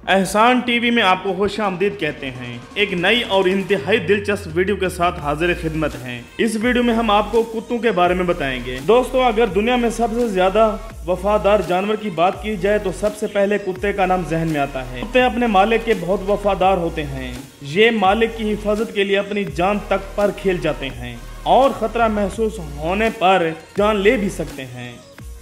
एहसान टीवी में आपको खुश आमदीद कहते हैं। एक नई और इंतहाई दिलचस्प वीडियो के साथ हाजिर खिदमत हैं। इस वीडियो में हम आपको कुत्तों के बारे में बताएंगे। दोस्तों, अगर दुनिया में सबसे ज्यादा वफादार जानवर की बात की जाए तो सबसे पहले कुत्ते का नाम जहन में आता है। कुत्ते अपने मालिक के बहुत वफादार होते हैं। ये मालिक की हिफाजत के लिए अपनी जान तक पर खेल जाते हैं और खतरा महसूस होने पर जान ले भी सकते हैं।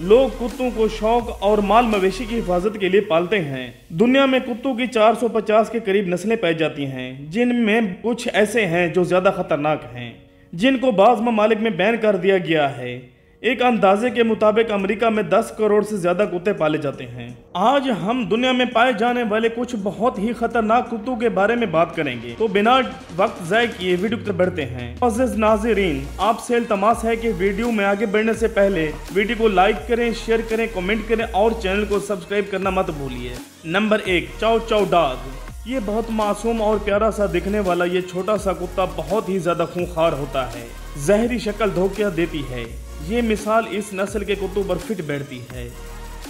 लोग कुत्तों को शौक और माल मवेशी की हिफाजत के लिए पालते हैं। दुनिया में कुत्तों की 450 के करीब नस्लें पाई जाती हैं, जिनमें कुछ ऐसे हैं जो ज्यादा खतरनाक हैं, जिनको बाज़ ममालिक में बैन कर दिया गया है। एक अंदाजे के मुताबिक अमेरिका में 10 करोड़ से ज्यादा कुत्ते पाले जाते हैं। आज हम दुनिया में पाए जाने वाले कुछ बहुत ही खतरनाक कुत्तों के बारे में बात करेंगे, तो बिना वक्त ज़ाय किए वीडियो की तरफ बढ़ते हैं। अज़ीज़ नाज़रीन, आपसे इल्तमास है कि वीडियो में आगे बढ़ने से पहले वीडियो को लाइक करें, शेयर करें, कमेंट करें और चैनल को सब्सक्राइब करना मत भूलिए। नंबर 1, चाओ चाओ डॉग। ये बहुत मासूम और प्यारा सा दिखने वाला ये छोटा सा कुत्ता बहुत ही ज्यादा खूंखार होता है। जहरी शक्ल धोखा देती है। ये मिसाल इस नस्ल के कुत्तों पर फिट बैठती है।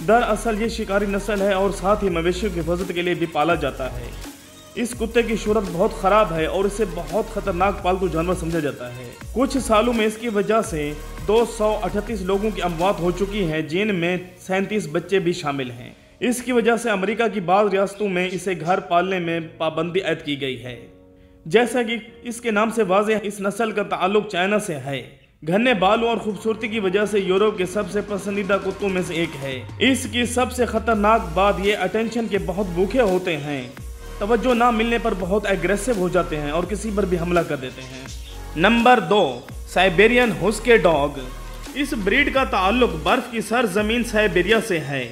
दरअसल ये शिकारी नस्ल है और साथ ही मवेशियों की हिफाजत के लिए भी पाला जाता है। इस कुत्ते की शोहरत बहुत खराब है और इसे बहुत खतरनाक पालतू जानवर समझा जाता है। कुछ सालों में इसकी वजह से 238 लोगों की अमवात हो चुकी है, जिनमें 37 बच्चे भी शामिल हैं। इसकी वजह से अमेरिका की बाज़ रियासतों में इसे घर पालने में पाबंदी आयद की गई है। जैसा कि इसके नाम से वाज़ेह, इस नस्ल का ताल्लुक चाइना से है। घने बालों और खूबसूरती की वजह से यूरोप के सबसे पसंदीदा कुत्तों में से एक है। इसकी सबसे खतरनाक बात ये अटेंशन के बहुत भूखे होते हैं। तवज्जो ना मिलने पर बहुत एग्रेसिव हो जाते हैं और किसी पर भी हमला कर देते हैं। Number 2, Siberian हुस्की dog. इस ब्रीड का ताल्लुक बर्फ की सरजमीन साइबेरिया से है।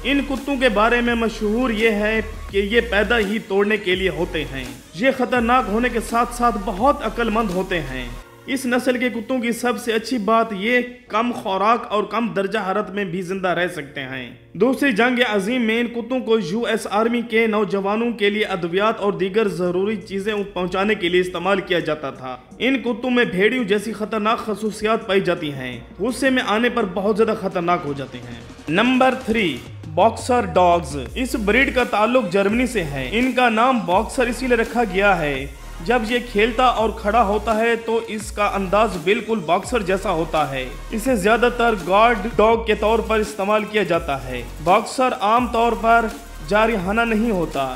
इन कुत्तों के बारे में मशहूर ये है कि ये पैदा ही तोड़ने के लिए होते हैं। ये खतरनाक होने के साथ साथ बहुत अक्लमंद होते हैं। इस नस्ल के कुत्तों की सबसे अच्छी बात ये कम खुराक और कम दर्जा हरारत में भी जिंदा रह सकते हैं। दूसरी जंग अजीम में इन कुत्तों को यूएस आर्मी के नौजवानों के लिए अद्वियात और दीगर जरूरी चीजें पहुंचाने के लिए इस्तेमाल किया जाता था। इन कुत्तों में भेड़ियों जैसी खतरनाक खसूसियात पाई जाती हैं। गुस्से में आने पर बहुत ज्यादा खतरनाक हो जाते हैं। Number 3, boxer dogs. इस ब्रीड का ताल्लुक जर्मनी से है। इनका नाम बॉक्सर इसीलिए रखा गया है, जब ये खेलता और खड़ा होता है तो इसका अंदाज बिल्कुल बॉक्सर जैसा होता है। इसे ज्यादातर गार्ड डॉग के तौर पर इस्तेमाल किया जाता है। बॉक्सर आमतौर पर जारिहाना नहीं होता।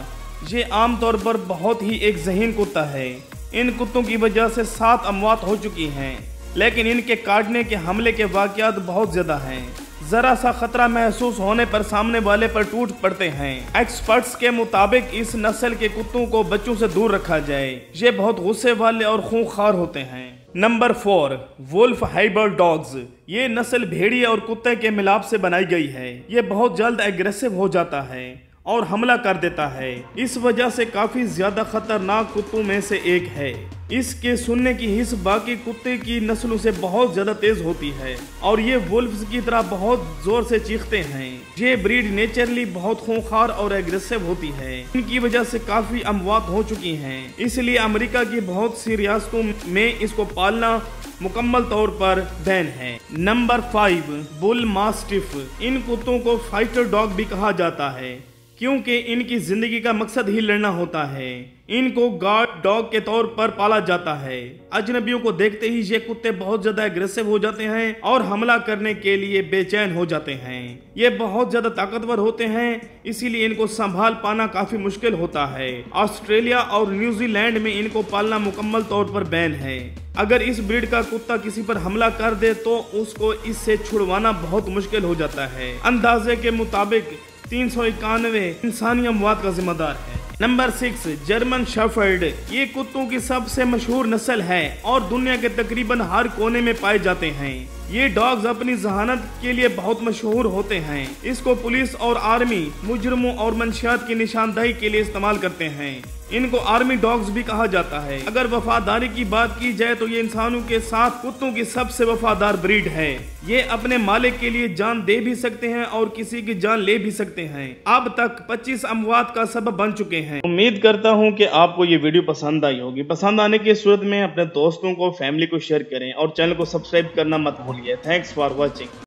ये आमतौर पर बहुत ही एक ज़हीन कुत्ता है। इन कुत्तों की वजह से 7 अमवात हो चुकी हैं, लेकिन इनके काटने के हमले के वाक़यात बहुत ज्यादा हैं। जरा सा खतरा महसूस होने पर सामने वाले पर टूट पड़ते हैं। एक्सपर्ट्स के मुताबिक इस नस्ल के कुत्तों को बच्चों से दूर रखा जाए। ये बहुत गुस्से वाले और खूंखार होते हैं। Number 4, wolf hybrid dogs. ये नस्ल भेड़िए और कुत्ते के मिलाप से बनाई गई है। ये बहुत जल्द एग्रेसिव हो जाता है और हमला कर देता है। इस वजह से काफी ज्यादा खतरनाक कुत्तों में से एक है। इसके सुनने की हिस्स बाकी कुत्ते की नस्लों से बहुत ज्यादा तेज होती है और ये वुल्फ्स की तरह बहुत जोर से चीखते हैं। ये ब्रीड नेचुरली बहुत खूंखार और एग्रेसिव होती है। इनकी वजह से काफी अमवात हो चुकी हैं, इसलिए अमेरिका की बहुत सी रियासतों में इसको पालना मुकम्मल तौर पर बैन है। Number 5, bull mastiff. इन कुत्तों को फाइटर डॉग भी कहा जाता है, क्योंकि इनकी जिंदगी का मकसद ही लड़ना होता है। इनको गार्ड डॉग के तौर पर पाला जाता है। अजनबियों को देखते ही ये कुत्ते बहुत ज्यादा एग्रेसिव हो जाते हैं और हमला करने के लिए बेचैन हो जाते हैं। ये बहुत ज्यादा ताकतवर होते हैं, इसीलिए इनको संभाल पाना काफी मुश्किल होता है। ऑस्ट्रेलिया और न्यूजीलैंड में इनको पालना मुकम्मल तौर पर बैन है। अगर इस ब्रीड का कुत्ता किसी पर हमला कर दे तो उसको इससे छुड़वाना बहुत मुश्किल हो जाता है। अंदाजे के मुताबिक 391 इंसानी अमवात का जिम्मेदार है। Number 6, German shepherd. ये कुत्तों की सबसे मशहूर नस्ल है और दुनिया के तकरीबन हर कोने में पाए जाते हैं। ये डॉग्स अपनी जहानत के लिए बहुत मशहूर होते हैं। इसको पुलिस और आर्मी मुजरमों और मंशियात की निशानदही के लिए इस्तेमाल करते हैं। इनको आर्मी डॉग्स भी कहा जाता है। अगर वफादारी की बात की जाए तो ये इंसानों के साथ कुत्तों की सबसे वफादार ब्रीड है। ये अपने मालिक के लिए जान दे भी सकते हैं और किसी की जान ले भी सकते हैं। अब तक 25 अमवात का सबब बन चुके हैं। उम्मीद करता हूँ कि आपको ये वीडियो पसंद आई होगी। पसंद आने की सूरत में अपने दोस्तों को, फैमिली को शेयर करें और चैनल को सब्सक्राइब करना मत भूलिए। Thanks for watching.